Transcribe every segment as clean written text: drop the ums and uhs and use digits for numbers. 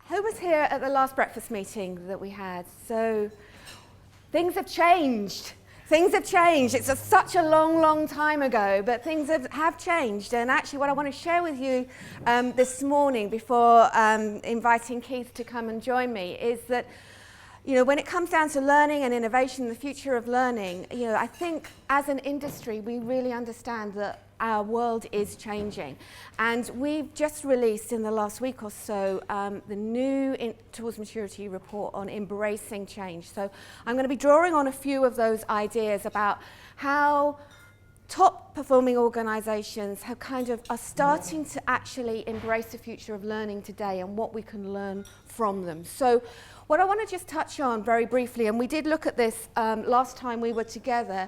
Who was here at the last breakfast meeting that we had? So things have changed. Things have changed. It's such a long, long time ago, but things have changed. And actually what I want to share with you this morning before inviting Keith to come and join me is that, you know, when it comes down to learning and innovation, the future of learning, you know, I think as an industry, we really understand that our world is changing. And we've just released in the last week or so the new Tools Maturity Report on embracing change. So I'm going to be drawing on a few of those ideas about how top performing organizations are starting to actually embrace the future of learning today and what we can learn from them. So what I want to just touch on very briefly, and we did look at this last time we were together,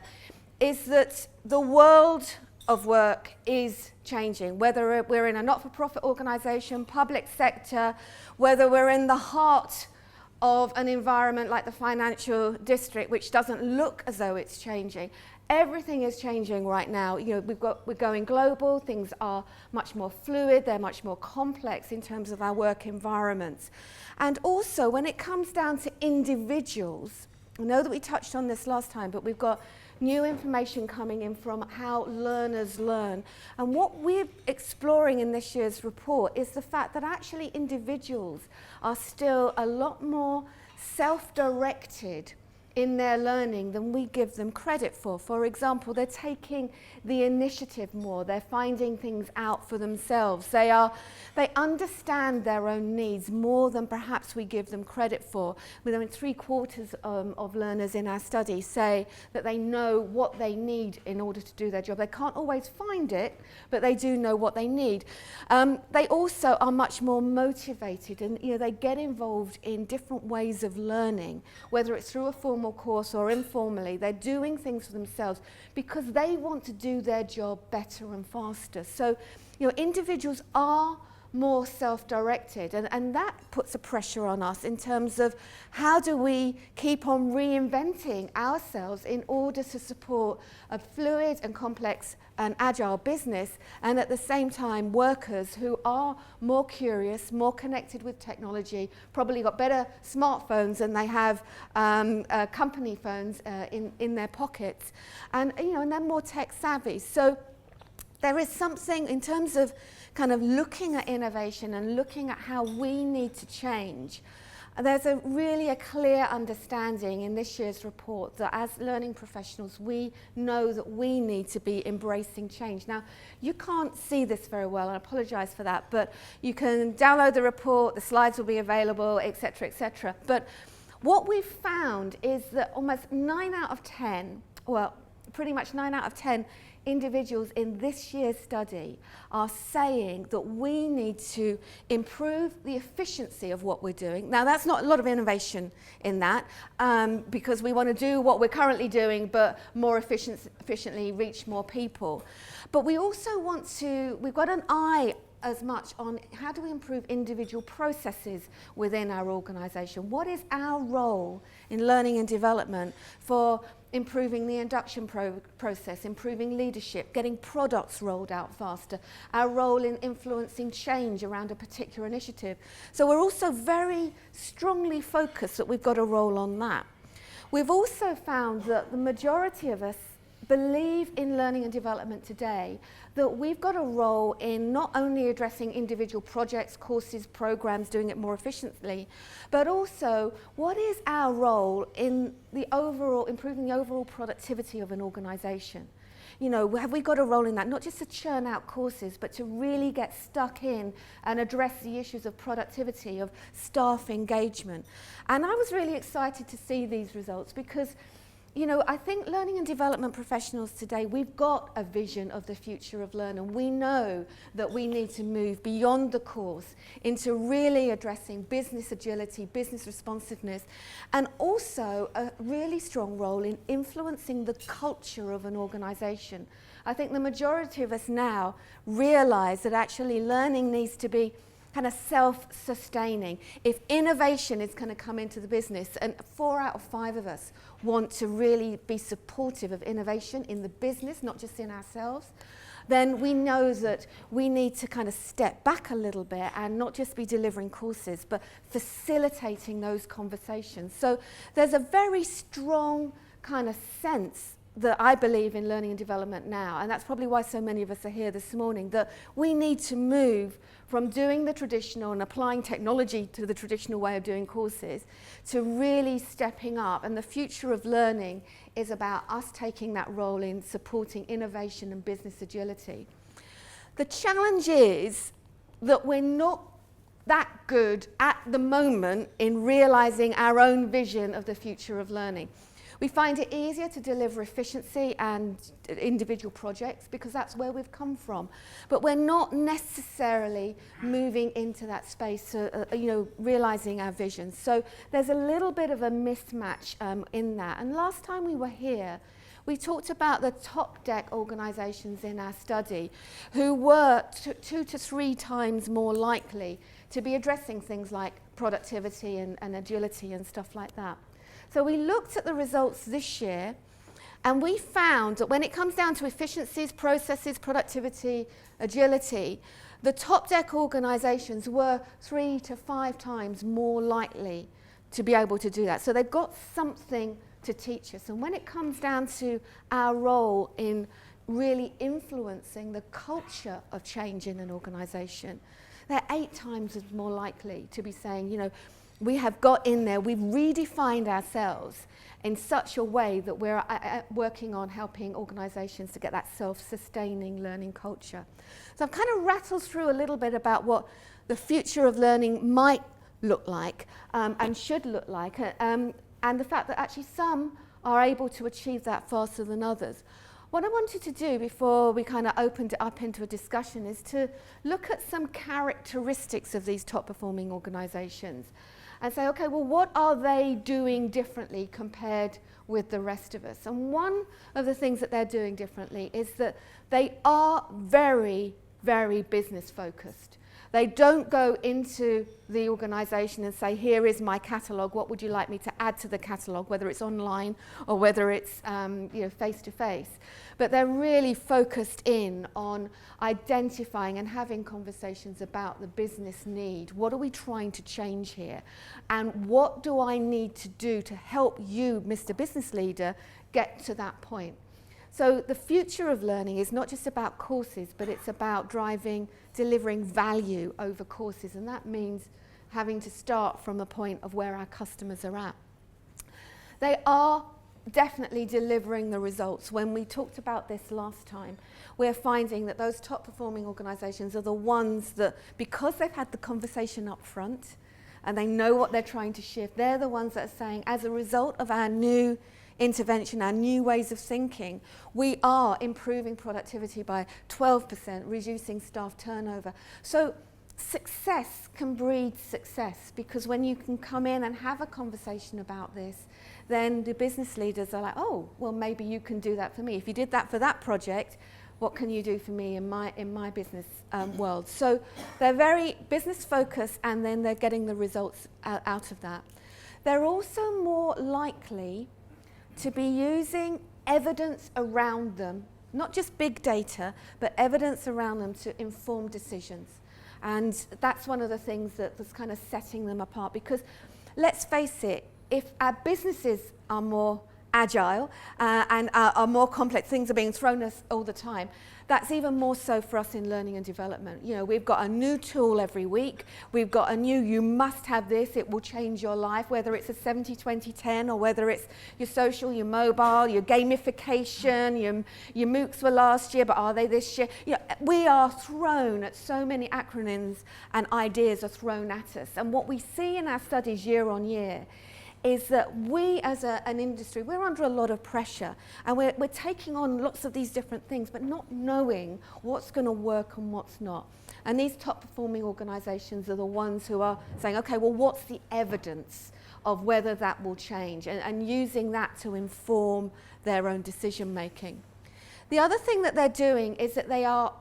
is that the world of work is changing, whether we're in a not-for-profit organization, public sector, whether we're in the heart of an environment like the financial district, which doesn't look as though it's changing. Everything is changing right now. You know, we're going global, things are much more fluid, they're much more complex in terms of our work environments. And also, when it comes down to individuals, I know that we touched on this last time, but we've got new information coming in from how learners learn. And what we're exploring in this year's report is the fact that actually individuals are still a lot more self-directed in their learning than we give them credit for. For example, they're taking the initiative more, they're finding things out for themselves, they understand their own needs more than perhaps we give them credit for. I mean, 3/4 of learners in our study say that they know what they need in order to do their job. They can't always find it, but they do know what they need. They also are much more motivated, and you know, they get involved in different ways of learning, whether it's through a formal course or informally. They're doing things for themselves because they want to do their job better and faster. So, you know, individuals are more self-directed, and that puts a pressure on us in terms of how do we keep on reinventing ourselves in order to support a fluid and complex and agile business, and at the same time workers who are more curious, more connected with technology, probably got better smartphones than they have company phones in their pockets, and you know, and they're more tech savvy. So there is something in terms of kind of looking at innovation and looking at how we need to change. There's really a clear understanding in this year's report that as learning professionals, we know that we need to be embracing change. Now, you can't see this very well, and I apologize for that, but you can download the report, the slides will be available, etc., etc. But what we've found is that almost 9 out of 10, well, pretty much 9 out of 10 individuals in this year's study are saying that we need to improve the efficiency of what we're doing. Now, that's not a lot of innovation in that, because we want to do what we're currently doing, but more efficiently reach more people. But we also want to, we've got an eye as much on how do we improve individual processes within our organisation. What is our role in learning and development for improving the induction process, improving leadership, getting products rolled out faster, our role in influencing change around a particular initiative. So we're also very strongly focused that we've got a role on that. We've also found that the majority of us believe in learning and development today, that we've got a role in not only addressing individual projects, courses, programs, doing it more efficiently, but also what is our role in the overall, improving the overall productivity of an organisation. You know, have we got a role in that, not just to churn out courses, but to really get stuck in and address the issues of productivity, of staff engagement. And I was really excited to see these results because, you know, I think learning and development professionals today, we've got a vision of the future of learning. We know that we need to move beyond the course into really addressing business agility, business responsiveness, and also a really strong role in influencing the culture of an organisation. I think the majority of us now realise that actually learning needs to be kind of self-sustaining. If innovation is going to come into the business, and 4 out of 5 of us want to really be supportive of innovation in the business, not just in ourselves, then we know that we need to kind of step back a little bit and not just be delivering courses, but facilitating those conversations. So there's a very strong kind of sense that I believe in learning and development now, and that's probably why so many of us are here this morning, that we need to move from doing the traditional and applying technology to the traditional way of doing courses to really stepping up. And the future of learning is about us taking that role in supporting innovation and business agility. The challenge is that we're not that good at the moment in realizing our own vision of the future of learning. We find it easier to deliver efficiency and individual projects because that's where we've come from. But we're not necessarily moving into that space, realizing our vision. So there's a little bit of a mismatch in that. And last time we were here, we talked about the top deck organizations in our study who were 2 to 3 times more likely to be addressing things like productivity and agility and stuff like that. So we looked at the results this year, and we found that when it comes down to efficiencies, processes, productivity, agility, the top deck organizations were 3 to 5 times more likely to be able to do that. So they've got something to teach us. And when it comes down to our role in really influencing the culture of change in an organization, they're 8 times as more likely to be saying, we have got in there, we've redefined ourselves in such a way that we're working on helping organizations to get that self-sustaining learning culture. So I've kind of rattled through a little bit about what the future of learning might look like and should look like, and the fact that actually some are able to achieve that faster than others. What I wanted to do before we kind of opened it up into a discussion is to look at some characteristics of these top performing organizations and say, okay, well, what are they doing differently compared with the rest of us? And one of the things that they're doing differently is that they are very, very business focused. They don't go into the organisation and say, here is my catalogue, what would you like me to add to the catalogue, whether it's online or whether it's face-to-face. But they're really focused in on identifying and having conversations about the business need. What are we trying to change here? And what do I need to do to help you, Mr. Business Leader, get to that point? So the future of learning is not just about courses, but it's about delivering value over courses, and that means having to start from a point of where our customers are at. They are definitely delivering the results. When we talked about this last time, we're finding that those top performing organizations are the ones that, because they've had the conversation up front and they know what they're trying to shift, they're the ones that are saying, as a result of our new intervention, our new ways of thinking, we are improving productivity by 12%, reducing staff turnover. So success can breed success, because when you can come in and have a conversation about this, then the business leaders are like, oh, well, maybe you can do that for me. If you did that for that project, what can you do for me in my business world? So they're very business focused, and then they're getting the results out of that. They're also more likely to be using evidence around them, not just big data, but evidence around them to inform decisions. And that's one of the things that's kind of setting them apart, because let's face it, if our businesses are more agile and are more complex, things are being thrown at us all the time, that's even more so for us in learning and development. We've got a new tool every week. We've got a new, you must have this, it will change your life, whether it's a 70-20-10 or whether it's your social, your mobile, your gamification, your MOOCs were last year, but are they this year? We are thrown at so many acronyms, and ideas are thrown at us. And what we see in our studies year on year is that we as an industry, we're under a lot of pressure, and we're taking on lots of these different things, but not knowing what's going to work and what's not. And these top performing organizations are the ones who are saying, okay, well, what's the evidence of whether that will change, and using that to inform their own decision making. The other thing that they're doing is that they are,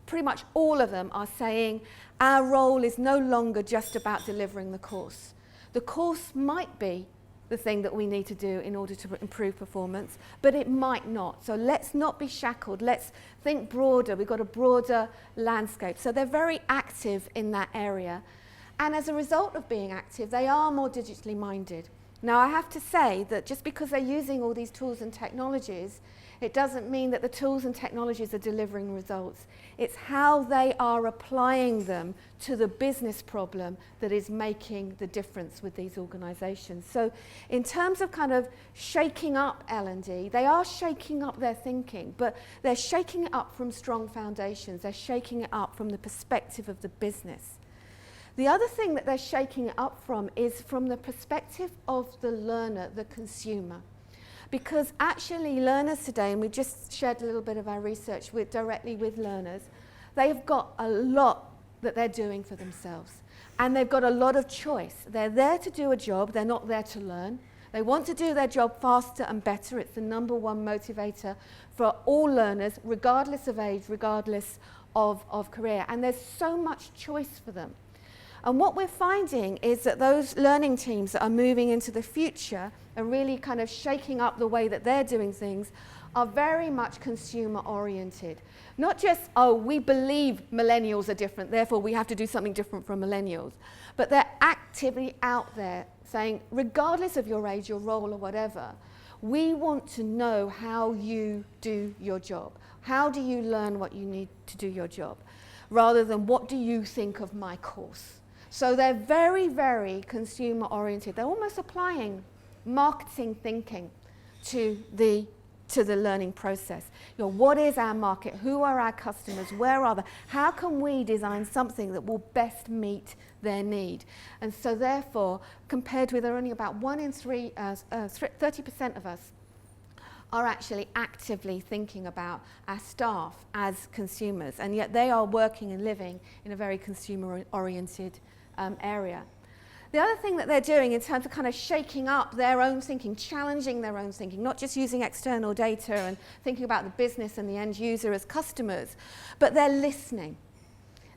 pretty much all of them are saying, our role is no longer just about delivering the course. The course might be the thing that we need to do in order to improve performance, but it might not. So let's not be shackled. Let's think broader. We've got a broader landscape. So they're very active in that area. And as a result of being active, they are more digitally minded. Now, I have to say that just because they're using all these tools and technologies, it doesn't mean that the tools and technologies are delivering results. It's how they are applying them to the business problem that is making the difference with these organisations. So in terms of kind of shaking up L&D, they are shaking up their thinking, but they're shaking it up from strong foundations. They're shaking it up from the perspective of the business. The other thing that they're shaking it up from is from the perspective of the learner, the consumer. Because actually learners today, and we just shared a little bit of our research directly with learners, they've got a lot that they're doing for themselves. And they've got a lot of choice. They're there to do a job, they're not there to learn. They want to do their job faster and better. It's the number one motivator for all learners, regardless of age, regardless of career. And there's so much choice for them. And what we're finding is that those learning teams that are moving into the future and really kind of shaking up the way that they're doing things are very much consumer oriented. Not just, oh, we believe millennials are different, therefore we have to do something different from millennials. But they're actively out there saying, regardless of your age, your role or whatever, we want to know how you do your job. How do you learn what you need to do your job? Rather than what do you think of my course? So they're very, very consumer oriented. They're almost applying marketing thinking to the learning process. You know, what is our market? Who are our customers? Where are they? How can we design something that will best meet their need? And so therefore, compared with only about 1 in 3, 30% of us are actually actively thinking about our staff as consumers, and yet they are working and living in a very consumer-oriented area. The other thing that they're doing in terms of kind of shaking up their own thinking, challenging their own thinking, not just using external data and thinking about the business and the end user as customers, but they're listening.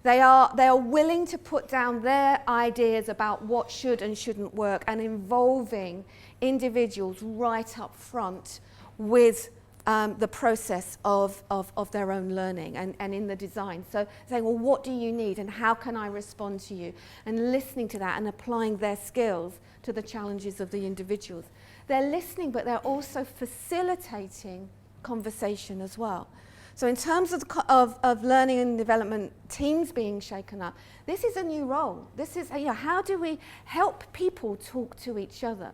They are willing to put down their ideas about what should and shouldn't work and involving individuals right up front with the process of their own learning and in the design. So saying, well, what do you need and how can I respond to you? And listening to that and applying their skills to the challenges of the individuals. They're listening, but they're also facilitating conversation as well. So in terms of learning and development teams being shaken up, this is a new role. This is, how do we help people talk to each other?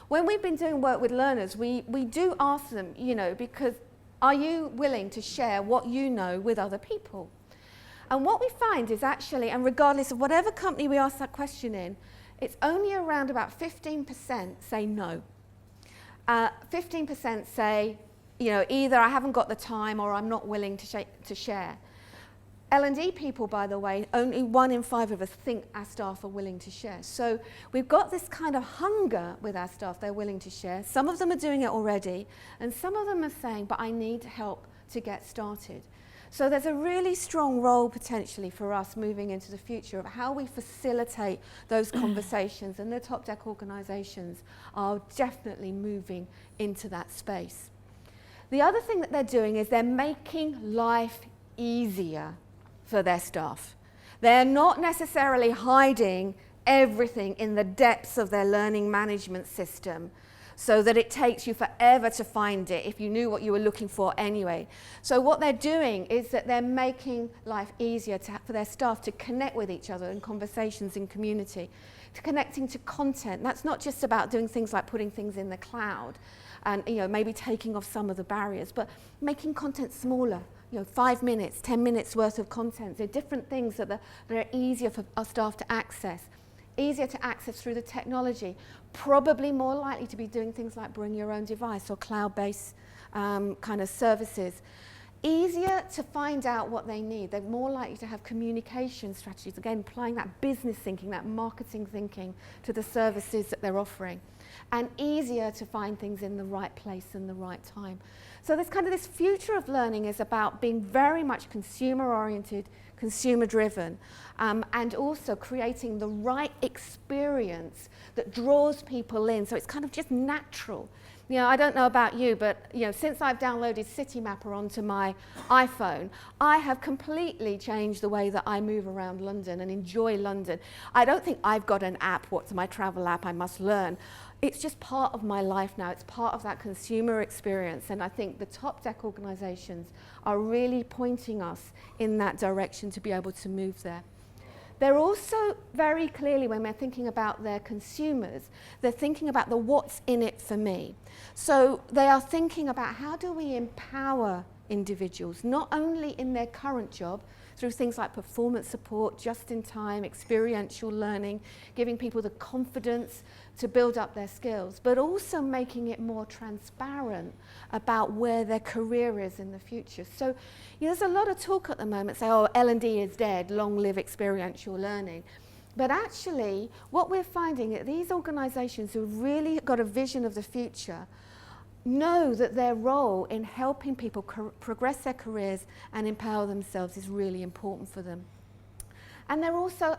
When we've been doing work with learners, we do ask them, because are you willing to share what you know with other people? And what we find is actually, and regardless of whatever company we ask that question in, it's only around about 15% say no. 15% say, either I haven't got the time or I'm not willing to share. L&D people, by the way, only 1 in 5 of us think our staff are willing to share. So we've got this kind of hunger with our staff, they're willing to share. Some of them are doing it already, and some of them are saying, but I need help to get started. So there's a really strong role potentially for us moving into the future of how we facilitate those conversations, and the top deck organisations are definitely moving into that space. The other thing that they're doing is they're making life easier for their staff. They're not necessarily hiding everything in the depths of their learning management system so that it takes you forever to find it if you knew what you were looking for anyway. So what they're doing is that they're making life easier for their staff to connect with each other in conversations in community, to connecting to content. That's not just about doing things like putting things in the cloud and maybe taking off some of the barriers, but making content smaller. 5 minutes, 10 minutes worth of content. There are different things that are easier for our staff to access. Easier to access through the technology. Probably more likely to be doing things like bring your own device or cloud-based kind of services. Easier to find out what they need. They're more likely to have communication strategies. Again, applying that business thinking, that marketing thinking to the services that they're offering. And easier to find things in the right place and the right time. So this kind of this future of learning is about being very much consumer-oriented, consumer-driven, and also creating the right experience that draws people in. So it's kind of just natural. You know, I don't know about you, but you know, since I've downloaded Citymapper onto my iPhone, I have completely changed the way that I move around London and enjoy London. I don't think I've got an app, what's my travel app, I must learn. It's just part of my life now. It's part of that consumer experience, and I think the top tech organizations are really pointing us in that direction to be able to move there. They're also very clearly, when we're thinking about their consumers, they're thinking about the what's in it for me. So they are thinking about how do we empower individuals, not only in their current job, through things like performance support, just-in-time, experiential learning, giving people the confidence to build up their skills, but also making it more transparent about where their career is in the future. So you know, there's a lot of talk at the moment, say, oh, L&D is dead, long live experiential learning. But actually, what we're finding is that these organizations who've really got a vision of the future know that their role in helping people progress their careers and empower themselves is really important for them. And they're also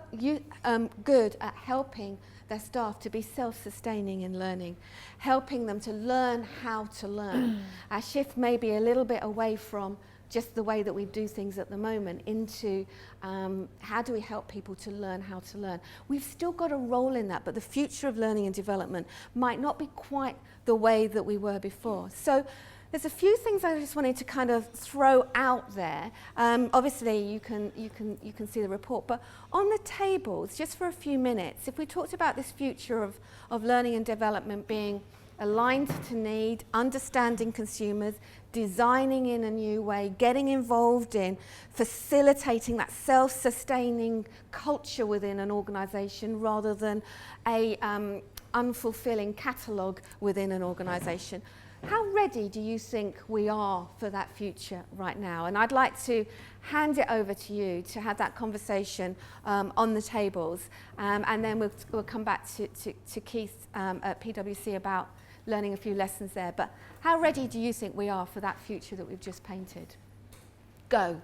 good at helping their staff to be self-sustaining in learning, helping them to learn how to learn. Our shift may be a little bit away from just the way that we do things at the moment into how do we help people to learn how to learn. We've still got a role in that, but the future of learning and development might not be quite the way that we were before. So there's a few things I just wanted to kind of throw out there. Obviously, you can see the report, but on the tables, just for a few minutes, if we talked about this future of learning and development being aligned to need, understanding consumers, designing in a new way, getting involved in facilitating that self-sustaining culture within an organization rather than a unfulfilling catalogue within an organization. How ready do you think we are for that future right now? And I'd like to hand it over to you to have that conversation on the tables, and then we'll come back to Keith at PwC about learning a few lessons there. But how ready do you think we are for that future that we've just painted? Go.